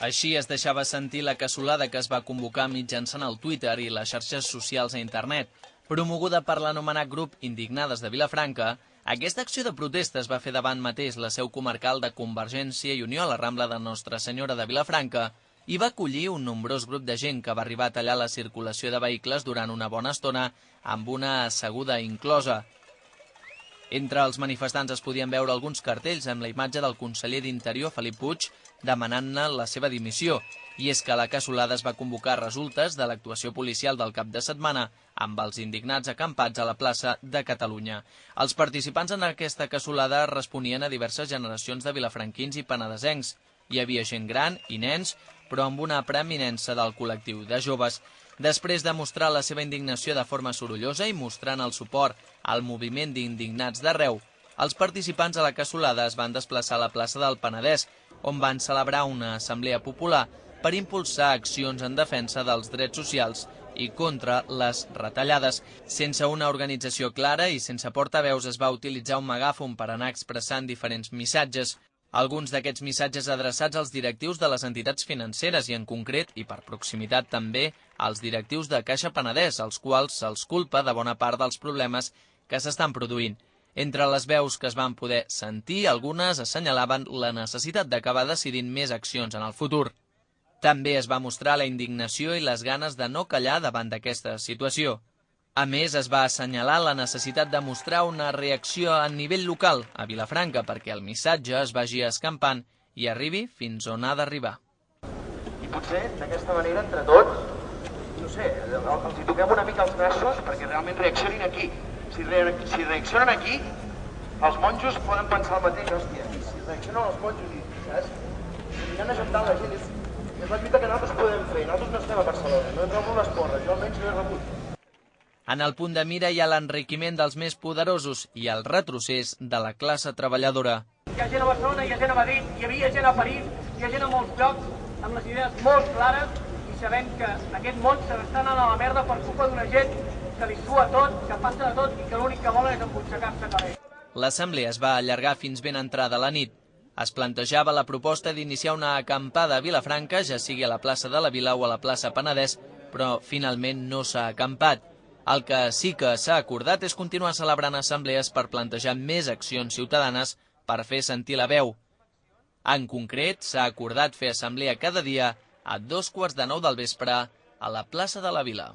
Així es deixava sentir la cassolada que es va convocar mitjançant el Twitter i les xarxes socials a internet. Promoguda per l'anomenat grup Indignades de Vilafranca, aquesta acció de protesta es va fer davant mateix la seu comarcal de Convergència i Unió a la Rambla de Nostra Senyora de Vilafranca i va acollir un nombrós grup de gent que va arribar a tallar la circulació de vehicles durant una bona estona amb una asseguda inclosa. Entre els manifestants es podien veure alguns cartells amb la imatge del conseller d'Interior, Felip Puig, demanant-ne la seva dimissió. I és que la cassolada es va convocar a resultes de l'actuació policial del cap de setmana amb els indignats acampats a la plaça de Catalunya. Els participants en aquesta cassolada responien a diverses generacions de vilafranquins i penedesencs. Hi havia gent gran i nens, però amb una preeminença del col·lectiu de joves. Després de mostrar la seva indignació de forma sorollosa i mostrant el suport al moviment d'indignats d'arreu, els participants a la cassolada es van desplaçar a la plaça del Penedès, on van celebrar una assemblea popular per impulsar accions en defensa dels drets socials i contra les retallades. Sense una organització clara i sense portaveus es va utilitzar un megàfon per anar expressant diferents missatges. Alguns d'aquests missatges adreçats als directius de les entitats financeres i en concret, i per proximitat també, als directius de Caixa Penedès, als quals se'ls culpa de bona part dels problemes que s'estan produint. Entre les veus que es van poder sentir, algunes assenyalaven la necessitat d'acabar decidint més accions en el futur. També es va mostrar la indignació i les ganes de no callar davant d'aquesta situació. A més, es va assenyalar la necessitat de mostrar una reacció a nivell local a Vilafranca perquè el missatge es vagi escampant i arribi fins on ha d'arribar. I potser, d'aquesta manera, entre tots, no sé, els hi toquem una mica els nassos perquè realment reaccionin aquí. Si reaccionen aquí, els monjos poden pensar el mateix, hòstia, i si reaccionen els monjos i, saps? Aniran ajuntant la gent, és la lluita que nosaltres podem fer. Nosaltres no estem a Barcelona, no hem rebut les porres, jo almenys no he rebut. En el punt de mira hi ha l'enriquiment dels més poderosos i el retrocés de la classe treballadora. Hi ha gent a Barcelona, hi ha gent a Madrid, hi havia gent a París, hi ha gent a molts llocs amb les idees molt clares i sabent que aquest món se n'està anant a la merda per culpa d'una gent que li sua tot, que passa de tot i que l'únic que volen és embutxacar-se carrer. L'assemblea es va allargar fins ben entrada la nit. Es plantejava la proposta d'iniciar una acampada a Vilafranca, ja sigui a la plaça de la Vila o a la plaça Penedès, però finalment no s'ha acampat. El que sí que s'ha acordat és continuar celebrant assemblees per plantejar més accions ciutadanes per fer sentir la veu. En concret, s'ha acordat fer assemblea cada dia a 8:45 del vespre a la plaça de la Vila.